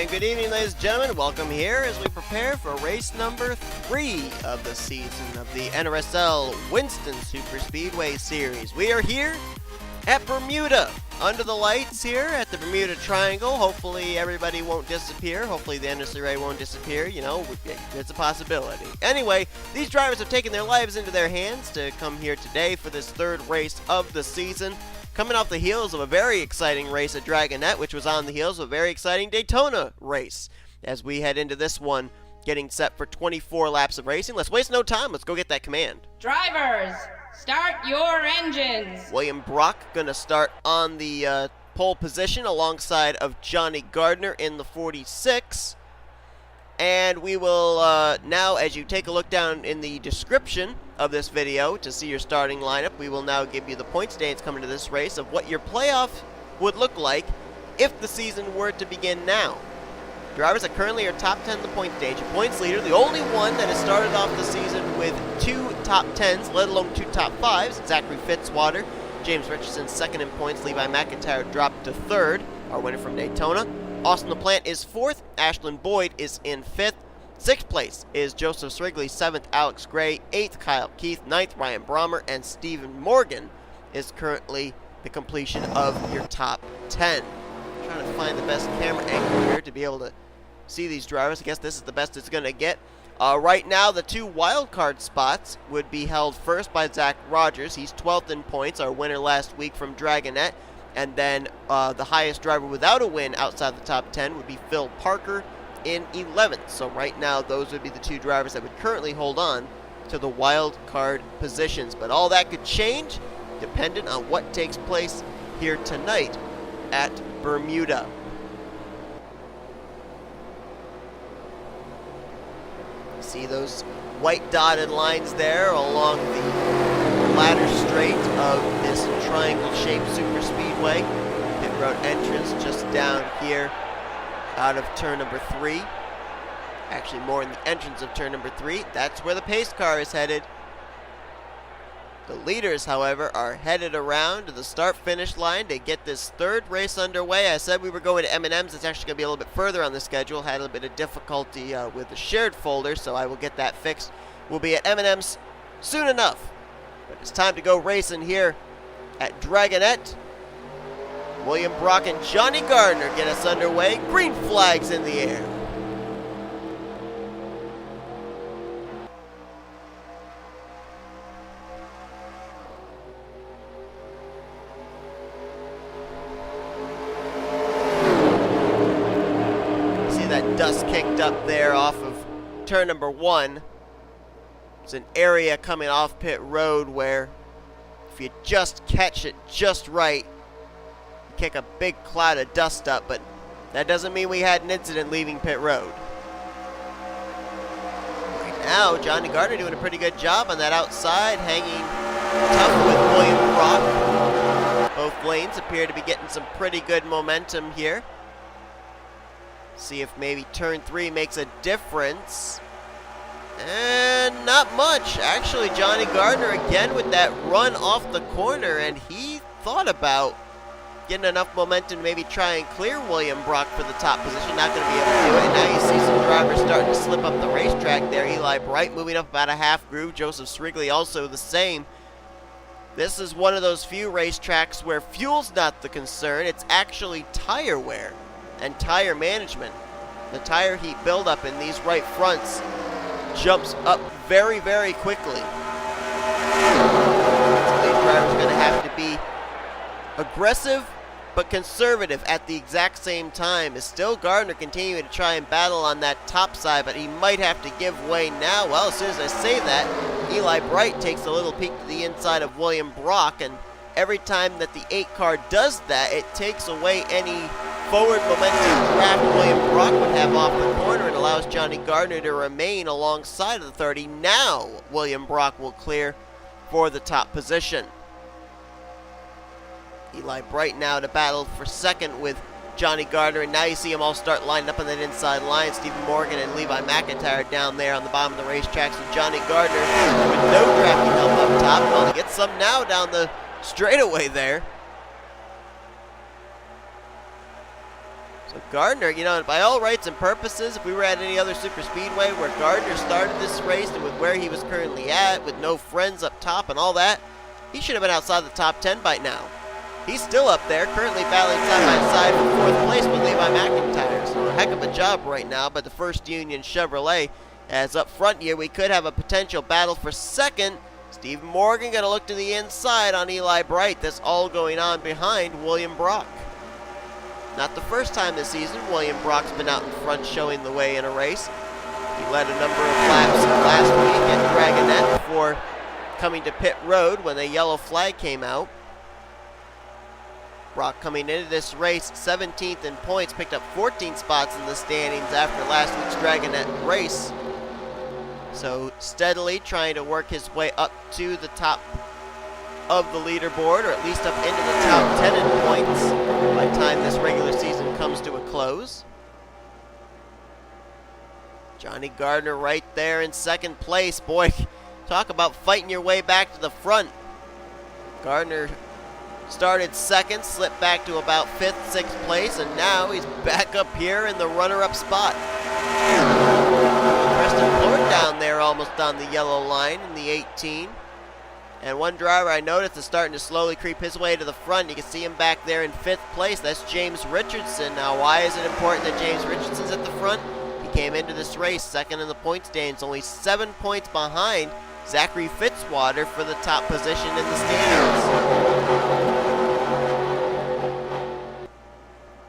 And good evening, ladies and gentlemen. Welcome here as we prepare for race number 3 of the season of the NRSL Winston SuperSpeedway Series. We are here at Bermuda, under the lights here at the Bermuda Triangle. Hopefully everybody won't disappear. Hopefully the NRSL won't disappear. You know, it's a possibility. Anyway, these drivers have taken their lives into their hands to come here today for this third race of the season. Coming off the heels of a very exciting race at Dragonette, which was on the heels of a very exciting Daytona race. As we head into this one, getting set for 24 laps of racing. Let's waste no time. Let's go get that command. Drivers, start your engines. William Brock going to start on the pole position alongside of J Gardner in the 46. And we will now, as you take a look down in the description of this video to see your starting lineup, we will now give you the point standings coming to this race of what your playoff would look like if the season were to begin now. Drivers that currently are top 10 in the point stage, points leader, the only one that has started off the season with 2 top 10s, let alone 2 top 5s, Zachary Fitzwater. James Richardson second in points, Levi McIntyre dropped to third, our winner from Daytona. Austin LaPlante is 4th, Ashlyn Boyd is in 5th. 6th place is Joseph Srigley, 7th Alex Gray, 8th Kyle Keith, 9th Ryan Brommer, and Stephen Morgan is currently the completion of your top 10. I'm trying to find the best camera angle here to be able to see these drivers. I guess this is the best it's going to get. Right now, the 2 wildcard spots would be held first by Zach Rogers. He's 12th in points, our winner last week from Dragonette. And then the highest driver without a win outside the top 10 would be Phil Parker in 11th. So right now, those would be the 2 drivers that would currently hold on to the wild card positions. But all that could change dependent on what takes place here tonight at Bermuda. See those white dotted lines there along the ladder straight of this triangle-shaped super speedway. Pit road entrance just down here out of turn number 3. Actually, more in the entrance of turn number 3. That's where the pace car is headed. The leaders, however, are headed around to the start-finish line to get this third race underway. I said we were going to M&M's. It's actually going to be a little bit further on the schedule. Had a little bit of difficulty with the shared folder, so I will get that fixed. We'll be at M&M's soon enough. But it's time to go racing here at Dragonette. William Brock and J Gardner get us underway. Green flags in the air. See that dust kicked up there off of turn number 1. It's an area coming off pit road where if you just catch it just right, you kick a big cloud of dust up, but that doesn't mean we had an incident leaving pit road. Right now, J Gardner doing a pretty good job on that outside, hanging tough with William Brock. Both lanes appear to be getting some pretty good momentum here. See if maybe turn 3 makes a difference. And not much. Actually, J Gardner again with that run off the corner, and he thought about getting enough momentum to maybe try and clear William Brock for the top position. Not going to be able to do it. Now you see some drivers starting to slip up the racetrack there. Eli Bright moving up about a half groove. Joseph Srigley also the same. This is one of those few racetracks where fuel's not the concern. It's actually tire wear and tire management. The tire heat buildup in these right fronts jumps up very, very quickly. So these drivers are going to have to be aggressive but conservative at the exact same time. Is still Gardner continuing to try and battle on that top side, but he might have to give way now. Well, as soon as I say that, Eli Bright takes a little peek to the inside of William Brock, and every time that the 8 car does that, it takes away any forward momentum draft William Brock would have off the corner and allows J Gardner to remain alongside of the 30. Now William Brock will clear for the top position. Eli Bright now to battle for second with J Gardner, and now you see them all start lining up on that inside line. Stephen Morgan and Levi McIntyre down there on the bottom of the racetrack. So J Gardner with no drafting help up top. Well, he gets some now down the straightaway there. So Gardner, you know, by all rights and purposes, if we were at any other superspeedway where Gardner started this race and with where he was currently at, with no friends up top and all that, he should have been outside the top 10 by now. He's still up there, currently battling side by side for 4th place with Levi McIntyre. So a heck of a job right now by the First Union Chevrolet. As up front here, we could have a potential battle for 2nd. Steve Morgan going to look to the inside on Eli Bright. This all going on behind William Brock. Not the first time this season William Brock's been out in front showing the way in a race. He led a number of laps last week at Dragonette before coming to pit road when the yellow flag came out. Brock coming into this race 17th in points, picked up 14 spots in the standings after last week's Dragonette race. So steadily trying to work his way up to the top of the leaderboard, or at least up into the top 10 in points by the time this regular season comes to a close. Johnny Gardner right there in 2nd place. Boy, talk about fighting your way back to the front. Gardner started 2nd, slipped back to about 5th, 6th place, and now he's back up here in the runner-up spot. Preston Plourd down there almost on the yellow line in the 18. And one driver I noticed is starting to slowly creep his way to the front. You can see him back there in 5th place. That's James Richardson. Now, why is it important that James Richardson's at the front? He came into this race 2nd in the point standings, only 7 points behind Zachary Fitzwater for the top position in the standings.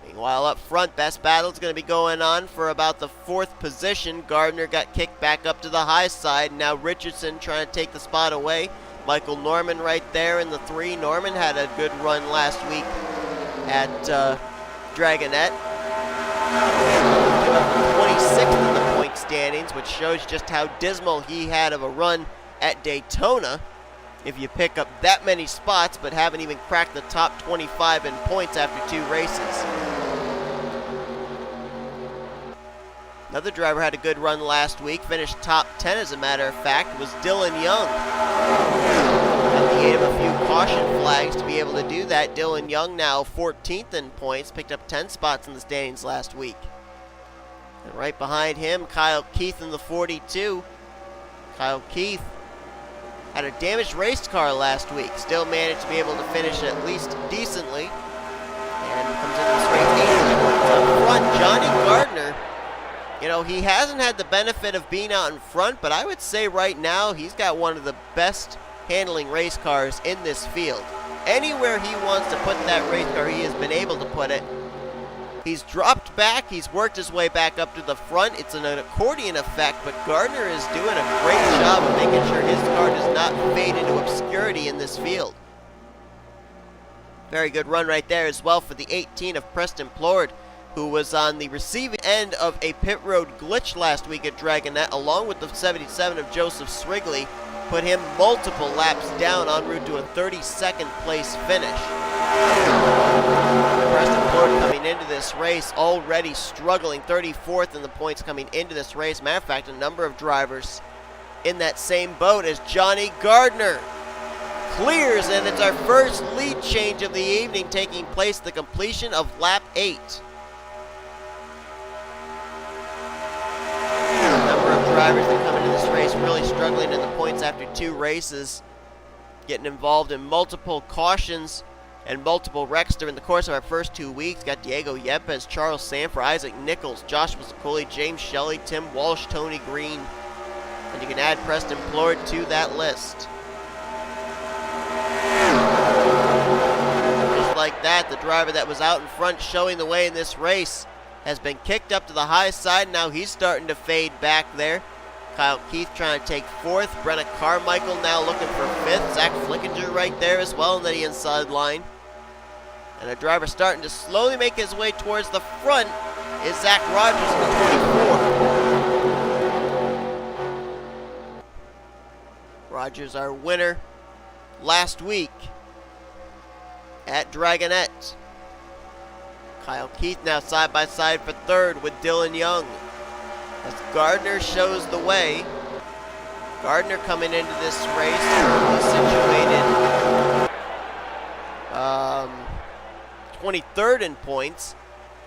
Meanwhile, up front, best battle's going to be going on for about the 4th position. Gardner got kicked back up to the high side. Now Richardson trying to take the spot away. Michael Norman right there in the 3. Norman had a good run last week at Dragonette. 26th in the point standings, which shows just how dismal he had of a run at Daytona. If you pick up that many spots but haven't even cracked the top 25 in points after 2 races. Another driver had a good run last week, finished top 10 as a matter of fact, was Dylan Young. Had to give a few caution flags to be able to do that. Dylan Young now 14th in points, picked up 10 spots in the standings last week. And right behind him, Kyle Keith in the 42. Kyle Keith had a damaged race car last week, still managed to be able to finish at least decently. And comes in this race 8 points up front. Johnny Gardner, you know, he hasn't had the benefit of being out in front, but I would say right now he's got one of the best handling race cars in this field. Anywhere he wants to put that race car, he has been able to put it. He's dropped back, he's worked his way back up to the front. It's an accordion effect, but Gardner is doing a great job of making sure his car does not fade into obscurity in this field. Very good run right there as well for the 18 of Preston Plourd, who was on the receiving end of a pit road glitch last week at Dragonette, along with the 77 of Joseph Srigley, put him multiple laps down en route to a 32nd place finish. Preston Plourd coming into this race already struggling, 34th in the points coming into this race. Matter of fact, a number of drivers in that same boat as Johnny Gardner clears, and it's our first lead change of the evening taking place at the completion of lap 8. Drivers that come into this race really struggling in the points after 2 races, getting involved in multiple cautions and multiple wrecks during the course of our first 2 weeks. Got Diego Yepez, Charles Sandfer, Isaac Nicholls, Joshua Ciculli, James Shelly, Tim Walsh, Tony Green, and you can add Preston Plourd to that list. Just like that, the driver that was out in front showing the way in this race has been kicked up to the high side. Now he's starting to fade back there. Kyle Keith trying to take 4th. Brenna Carmichael now looking for 5th. Zach Flickinger right there as well on the inside line. And a driver starting to slowly make his way towards the front is Zach Rogers in the 24. Rogers, our winner last week at Dragonette. Kyle Keith now side by side for 3rd with Dylan Young, as Gardner shows the way. Gardner coming into this race currently situated 23rd in points.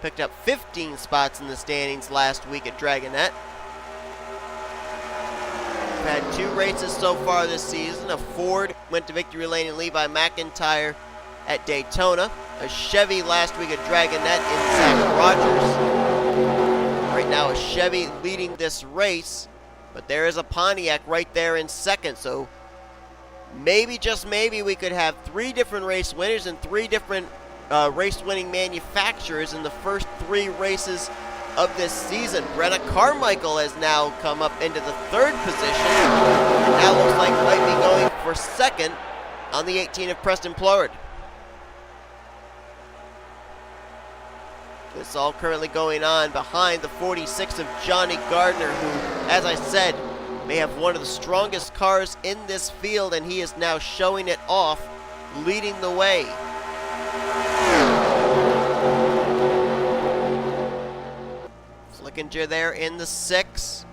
picked up 15 spots in the standings last week at Dragonette. We've had 2 races so far this season. A Ford went to victory lane in Levi McIntyre at Daytona. A Chevy last week at Dragonette in Zach Rogers. Right now a Chevy leading this race, but there is a Pontiac right there in second, so maybe, just maybe, we could have 3 different race winners and 3 different race-winning manufacturers in the first 3 races of this season. Brenna Carmichael has now come up into the 3rd position, and now looks like might be going for 2nd on the 18 of Preston Plourd. This all currently going on behind the 46 of Johnny Gardner, who, as I said, may have one of the strongest cars in this field, and he is now showing it off, leading the way. Flickinger there in the 6.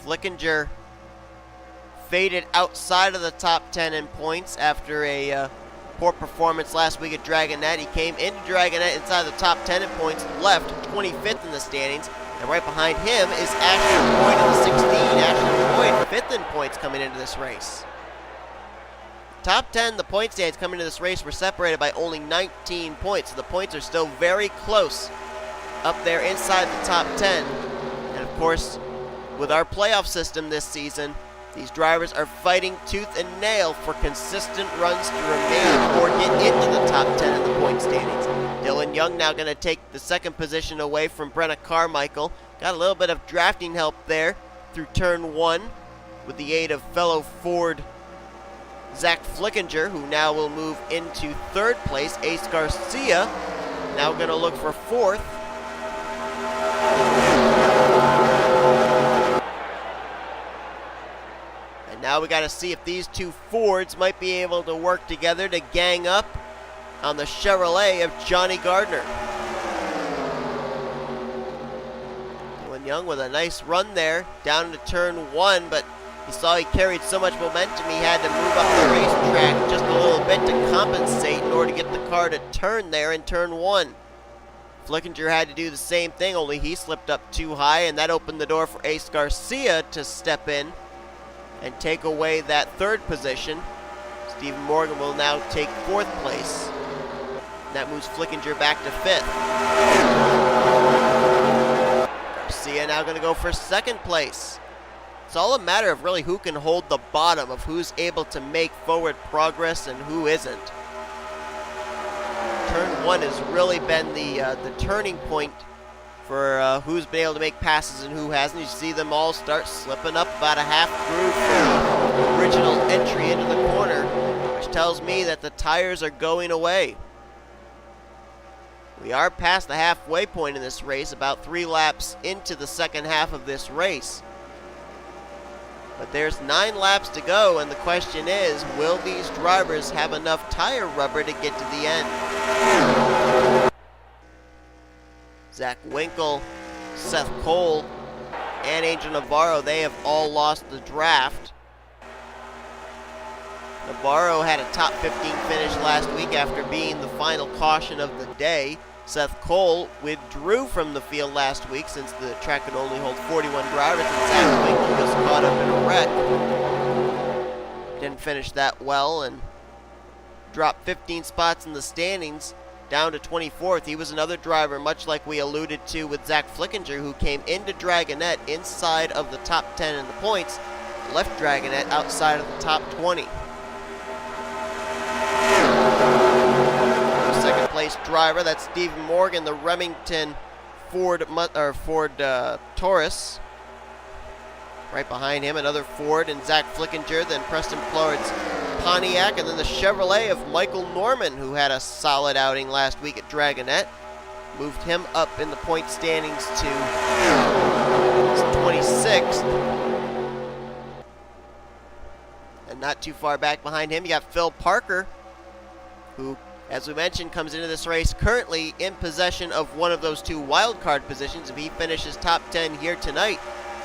Flickinger faded outside of the top 10 in points after a poor performance last week at Dragonette. He came into Dragonette inside the top 10 in points, left 25th in the standings, and right behind him is Ashley Boyd in the 16. Ashley Boyd 5th in points coming into this race. Top 10, the point stands coming into this race were separated by only 19 points, so the points are still very close up there inside the top 10. And of course, with our playoff system this season, these drivers are fighting tooth and nail for consistent runs to remain or get into the top 10 in the point standings. Dylan Young now going to take the 2nd position away from Brenna Carmichael. Got a little bit of drafting help there through turn 1 with the aid of fellow Ford Zach Flickinger, who now will move into 3rd place. Ace Garcia now going to look for 4th. Now we got to see if these 2 Fords might be able to work together to gang up on the Chevrolet of Johnny Gardner. Dylan Young with a nice run there down to turn 1, but you saw he carried so much momentum he had to move up the racetrack just a little bit to compensate in order to get the car to turn there in turn 1. Flickinger had to do the same thing, only he slipped up too high, and that opened the door for Ace Garcia to step in and take away that 3rd position. Stephen Morgan will now take 4th place. And that moves Flickinger back to 5th. Garcia now going to go for 2nd place. It's all a matter of really who can hold the bottom, of who's able to make forward progress and who isn't. Turn 1 has really been the turning point for who's been able to make passes and who hasn't. You see them all start slipping up about a half through from the original entry into the corner, which tells me that the tires are going away. We are past the halfway point in this race, about 3 laps into the 2nd half of this race. But there's 9 laps to go, and the question is, will these drivers have enough tire rubber to get to the end? Zach Winkle, Seth Cole, and Angel Navarro, they have all lost the draft. Navarro had a top 15 finish last week after being the final caution of the day. Seth Cole withdrew from the field last week since the track could only hold 41 drivers, and Zach Winkle was caught up in a wreck. Didn't finish that well and dropped 15 spots in the standings, down to 24th. He was another driver, much like we alluded to with Zach Flickinger, who came into Dragonette inside of the top 10 in the points, left Dragonette outside of the top 20. Second place driver, that's Stephen Morgan, the Remington Ford Taurus. Right behind him, another Ford and Zach Flickinger, then Preston Plourd's Pontiac, and then the Chevrolet of Michael Norman, who had a solid outing last week at Dragonette. Moved him up in the point standings to 26th. And not too far back behind him, you got Phil Parker, who, as we mentioned, comes into this race currently in possession of one of those 2 wild card positions. If he finishes top 10 here tonight,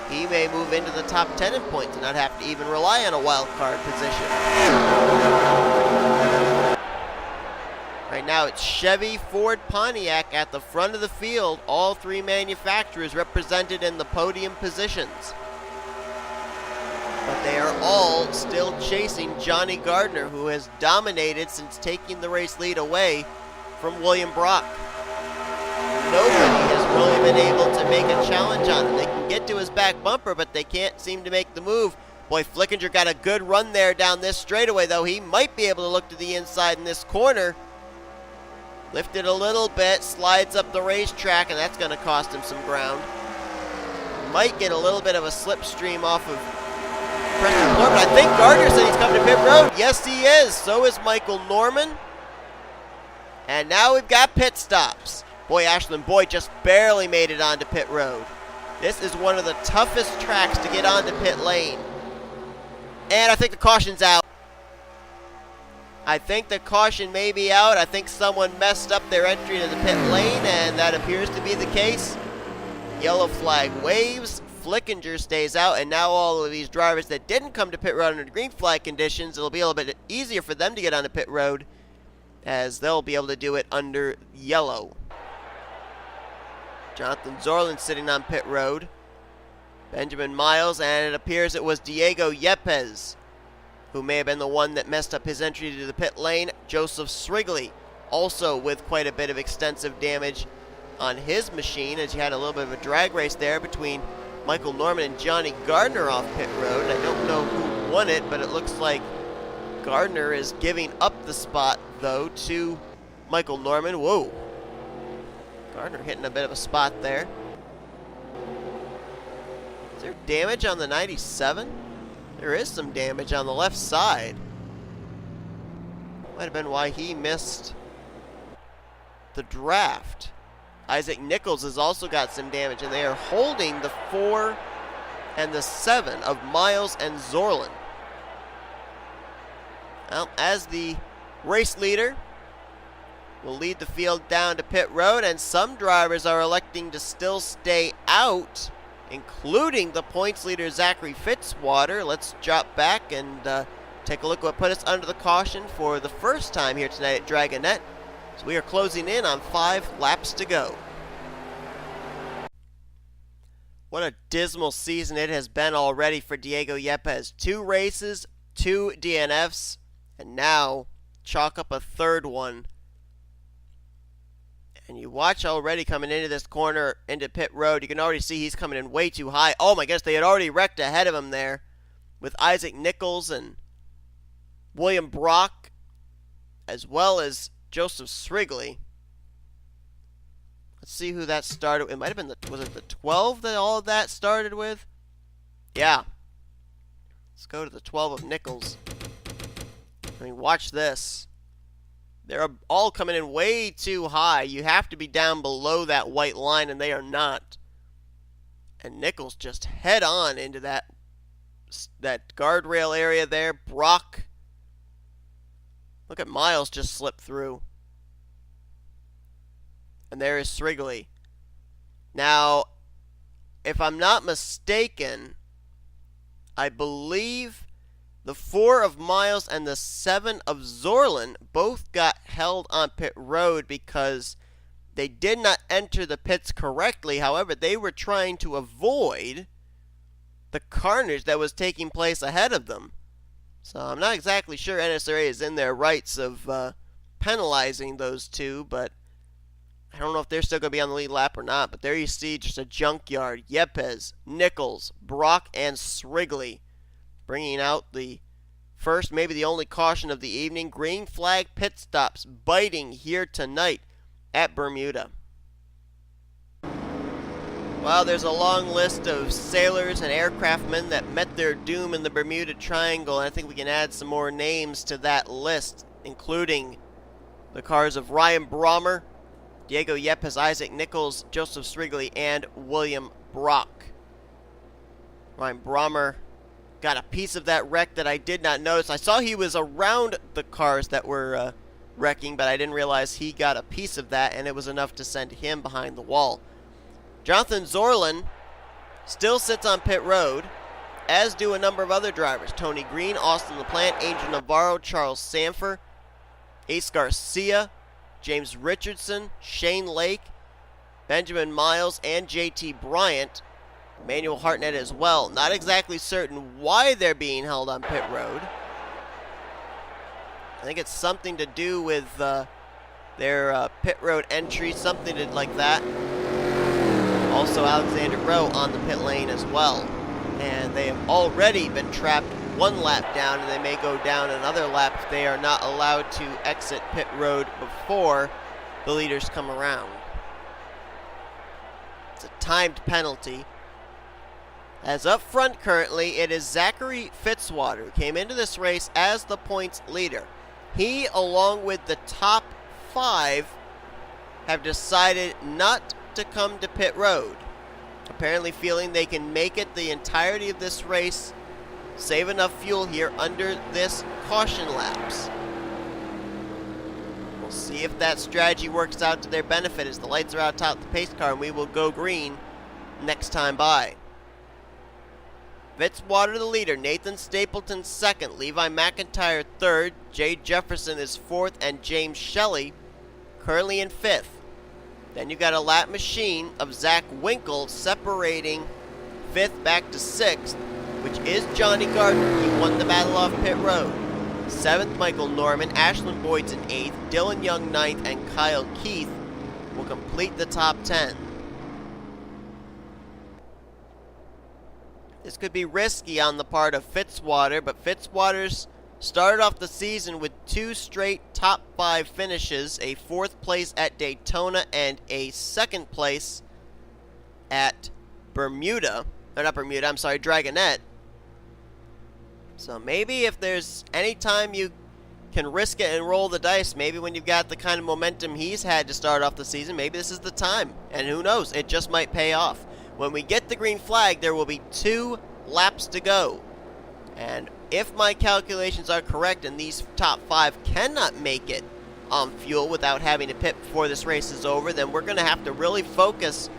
he may move into the top 10 in points and not have to even rely on a wild card position. Right now it's Chevy, Ford, Pontiac at the front of the field. All three manufacturers represented in the podium positions. But they are all still chasing Johnny Gardner, who has dominated since taking the race lead away from William Brock. Nobody has really been able to make a challenge on him. They can get to his back bumper, but they can't seem to make the move. Boy, Flickinger got a good run there down this straightaway, though. He might be able to look to the inside in this corner. Lifted a little bit, slides up the racetrack, and that's going to cost him some ground. Might get a little bit of a slipstream off of Preston Plourd, but I think Gardner said he's coming to pit road. Yes, he is. So is Michael Norman. And now we've got pit stops. Boy, Ashland Boyd just barely made it onto pit road. This is one of the toughest tracks to get onto pit lane. And I think the caution's out. I think the caution may be out. I think someone messed up their entry to the pit lane, and that appears to be the case. Yellow flag waves. Flickinger stays out, and now all of these drivers that didn't come to pit road under green flag conditions, it'll be a little bit easier for them to get onto pit road, as they'll be able to do it under yellow. Jonathan Zoerlein sitting on pit road. Benjamin Miles, and it appears it was Diego Yepez who may have been the one that messed up his entry to the pit lane. Joseph Srigley also with quite a bit of extensive damage on his machine, as he had a little bit of a drag race there between Michael Norman and Johnny Gardner off pit road. I don't know who won it, but it looks like Gardner is giving up the spot, though, to Michael Norman. Whoa. Gardner hitting a bit of a spot there. Is there damage on the 97? There is some damage on the left side. Might have been why he missed the draft. Isaac Nicholls has also got some damage, and they are holding the 4 and the 7 of Miles and Zoerlein. Well, as the race leader, will lead the field down to pit road, and some drivers are electing to still stay out, including the points leader Zachary Fitzwater. Let's drop back and take a look at what put us under the caution for the first time here tonight at Dragonette. So we are closing in on 5 laps to go. What a dismal season it has been already for Diego Yepez. 2 races, 2 DNFs, and now chalk up a third one. And you watch already coming into this corner, into pit road, you can already see he's coming in way too high. Oh my goodness, they had already wrecked ahead of him there with Isaac Nicholls and William Brock, as well as Joseph Srigley. Let's see who that started. It might have been was it the 12 that all of that started with? Yeah. Let's go to the 12 of Nicholls. I mean, watch this. They're all coming in way too high. You have to be down below that white line, and they are not. And Nicholls just head on into that guardrail area there. Brock. Look at Miles just slip through. And there is Srigley. Now, if I'm not mistaken, I believe the 4 of Miles and the 7 of Zoerlein both got held on pit road because they did not enter the pits correctly. However, they were trying to avoid the carnage that was taking place ahead of them. So I'm not exactly sure NSRA is in their rights of penalizing those two, but I don't know if they're still going to be on the lead lap or not. But there you see just a junkyard. Yepez, Nicholls, Brock, and Srigley bringing out the first, maybe the only caution of the evening. Green flag pit stops biting here tonight at Bermuda. Well, there's a long list of sailors and aircraftmen that met their doom in the Bermuda Triangle, and I think we can add some more names to that list, including the cars of Ryan Brommer, Diego Yepez, Isaac Nicholls, Joseph Srigley, and William Brock. Ryan Brommer got a piece of that wreck that I did not notice. I saw he was around the cars that were wrecking, but I didn't realize he got a piece of that, and it was enough to send him behind the wall. Jonathan Zoerlein still sits on pit road, as do a number of other drivers. Tony Green, Austin LaPlante, Angel Navarro, Charles Sandfer, Ace Garcia, James Richardson, Shane Lake, Benjamin Miles, and J Bryant. Manuel Hartnett as well. Not exactly certain why they're being held on pit road. I think it's something to do with their pit road entry, something like that. Also Alexander Rowe on the pit lane as well. And they have already been trapped one lap down, and they may go down another lap if they are not allowed to exit pit road before the leaders come around. It's a timed penalty. As up front currently, it is Zachary Fitzwater, who came into this race as the points leader. He, along with the top 5, have decided not to come to pit road. Apparently feeling they can make it the entirety of this race, save enough fuel here under this caution lapse. We'll see if that strategy works out to their benefit as the lights are out top of the pace car, and we will go green next time by. Fitzwater the leader, Nathan Stapleton second, Levi McIntyre third, J Jefferson is fourth, and James Shelly currently in fifth. Then you've got a lap machine of Zach Winkle separating fifth back to sixth, which is Johnny Gardner. He won the battle off pit road. Seventh, Michael Norman, Ashland Boyd's in eighth, Dylan Young ninth, and Kyle Keith will complete the top 10. This could be risky on the part of Fitzwater, but Fitzwater's started off the season with 2 straight top 5 finishes, a 4th place at Daytona and a 2nd place at Bermuda. Or not Bermuda, I'm sorry, Dragonette. So maybe if there's any time you can risk it and roll the dice, maybe when you've got the kind of momentum he's had to start off the season, maybe this is the time. And who knows, it just might pay off. When we get the green flag, there will be 2 laps to go. And if my calculations are correct and these top 5 cannot make it on fuel without having to pit before this race is over, then we're going to have to really focus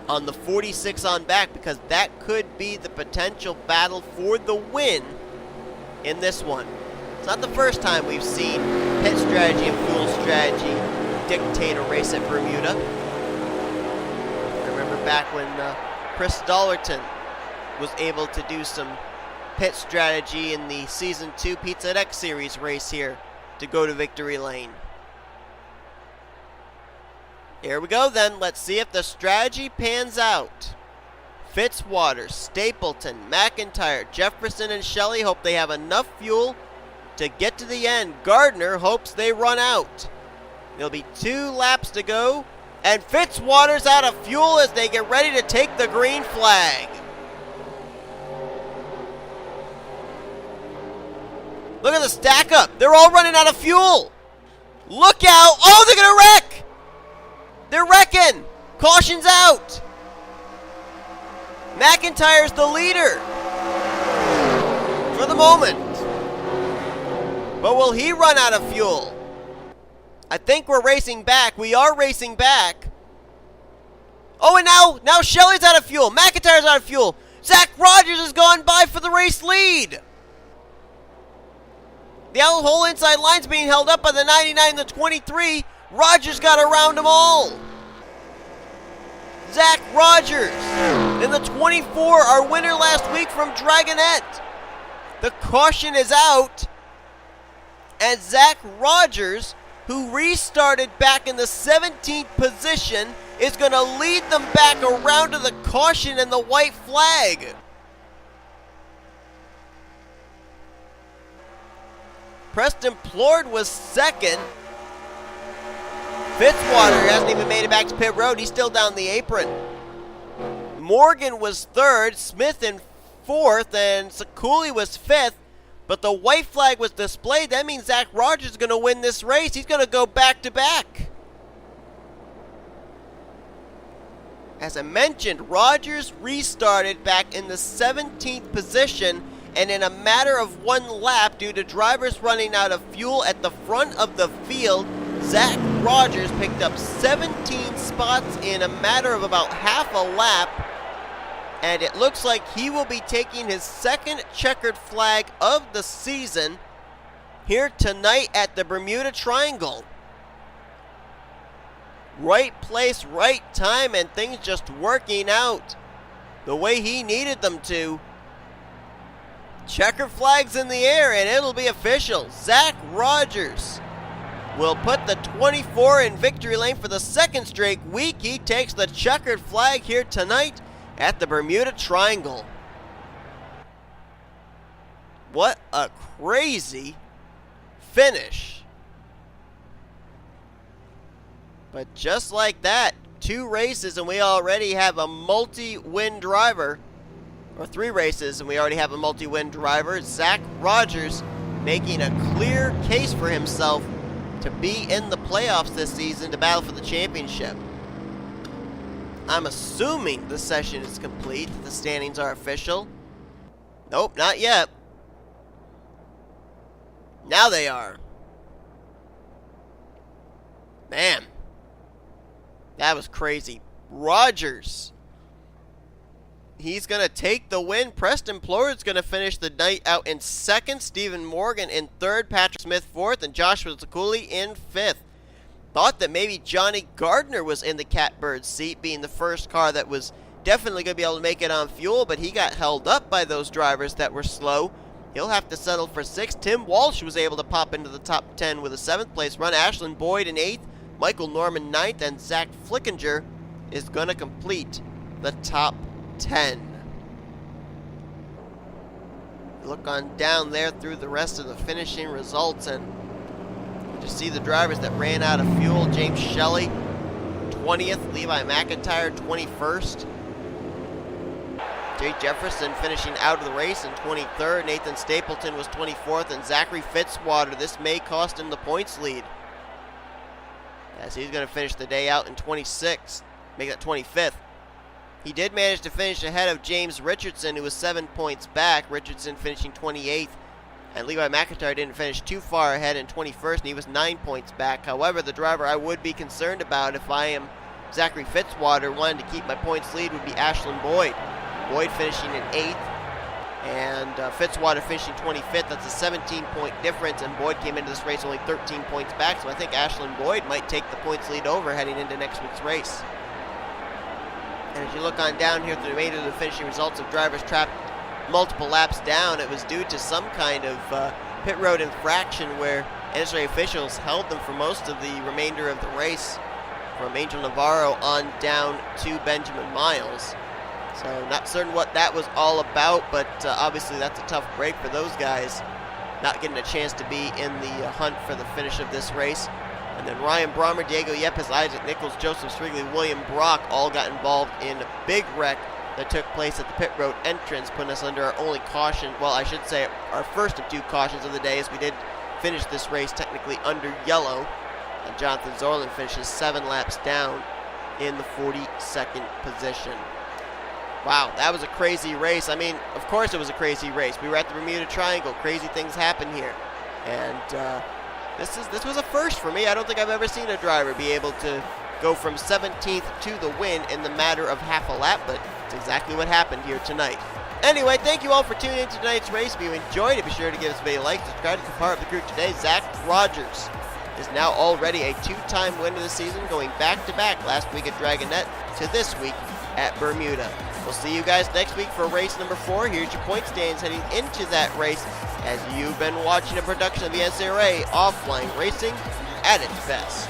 on the 46 on back, because that could be the potential battle for the win in this one. It's not the first time we've seen pit strategy and fuel strategy dictate a race at Bermuda. I remember back when Chris Dollerton was able to do some pit strategy in the Season 2 Pizza X Series race here to go to victory lane. Here we go then. Let's see if the strategy pans out. Fitzwater, Stapleton, McIntyre, Jefferson, and Shelly hope they have enough fuel to get to the end. Gardner hopes they run out. There'll be 2 laps to go, and Fitzwater's out of fuel as they get ready to take the green flag. Look at the stack up. They're all running out of fuel. Look out. Oh, they're going to wreck. They're wrecking. Caution's out. McIntyre's the leader for the moment. But will he run out of fuel? I think we're racing back. We are racing back. Oh, and now Shelly's out of fuel. McIntyre's out of fuel. Zach Rogers has gone by for the race lead. The whole inside line's being held up by the 99 and the 23. Rogers got around them all. Zach Rogers in the 24, our winner last week from Dragonette. The caution is out. And Zach Rogers, who restarted back in the 17th position, is going to lead them back around to the caution and the white flag. Preston Plourd was second. Fitzwater hasn't even made it back to pit road. He's still down the apron. Morgan was third, Smith in fourth, and Ciculli was fifth. But the white flag was displayed. That means Zach Rogers is going to win this race. He's going to go back to back. As I mentioned, Rogers restarted back in the 17th position, and in a matter of 1 lap, due to drivers running out of fuel at the front of the field, Zach Rogers picked up 17 spots in a matter of about half a lap, and it looks like he will be taking his 2nd checkered flag of the season here tonight at the Bermuda Triangle. Right place, right time, and things just working out the way he needed them to. Checker flags in the air, and it'll be official. Zach Rogers will put the 24 in victory lane for the second straight week. He takes the checkered flag here tonight at the Bermuda Triangle. What a crazy finish. But just like that, 2 races and we already have a multi-win driver. Or 3 races and we already have a multi-win driver. Zach Rogers making a clear case for himself to be in the playoffs this season to battle for the championship. I'm assuming the session is complete, the standings are official. Nope, not yet. Now they are. Man, that was crazy. Rogers, he's going to take the win. Preston Plourd's going to finish the night out in second. Stephen Morgan in third. Patrick Smith fourth. And Joshua Ciculli in fifth. Thought that maybe J Gardner was in the catbird seat, being the first car that was definitely going to be able to make it on fuel, but he got held up by those drivers that were slow. He'll have to settle for 6th. Tim Walsh was able to pop into the top 10 with a 7th place run. Ashland Boyd in 8th. Michael Norman 9th. And Z Flickinger is going to complete the top 10. Look on down there through the rest of the finishing results, and you just see the drivers that ran out of fuel. James Shelly 20th, Levi McIntyre 21st, J Jefferson finishing out of the race in 23rd, Nathan Stapleton was 24th, and Zachary Fitzwater, this may cost him the points lead, as he's going to finish the day out in 26th, make that 25th. He did manage to finish ahead of James Richardson, who was 7 points back. Richardson finishing 28th. And Levi McIntyre didn't finish too far ahead in 21st, and he was 9 points back. However, the driver I would be concerned about if I am Zachary Fitzwater, wanting to keep my points lead, would be Ashland Boyd. Boyd finishing in 8th, and Fitzwater finishing 25th. That's a 17-point difference, and Boyd came into this race only 13 points back. So I think Ashland Boyd might take the points lead over heading into next week's race. And as you look on down here through the remainder of the finishing results of drivers trapped multiple laps down, it was due to some kind of pit road infraction where NRSL officials held them for most of the remainder of the race, from Angel Navarro on down to Benjamin Miles. So not certain what that was all about, but obviously that's a tough break for those guys, not getting a chance to be in the hunt for the finish of this race. And then Ryan Brommer, Diego Yepez, Isaac Nicholls, Joseph Srigley, William Brock all got involved in a big wreck that took place at the pit road entrance, putting us under our only caution. Well, I should say our first of 2 cautions of the day, as we did finish this race technically under yellow. And Jonathan Zoerlein finishes 7 laps down in the 42nd position. Wow, that was a crazy race. I mean, of course it was a crazy race. We were at the Bermuda Triangle. Crazy things happen here. And This was a first for me. I don't think I've ever seen a driver be able to go from 17th to the win in the matter of half a lap, but it's exactly what happened here tonight. Anyway, thank you all for tuning in to tonight's race. If you enjoyed it, be sure to give this video a like, subscribe to be part of the crew today. Zach Rogers is now already a 2-time winner of the season, going back-to-back last week at Dragonette to this week at Bermuda. We'll see you guys next week for race number 4. Here's your point standings heading into that race, as you've been watching a production of the SRA Offline Racing at its best.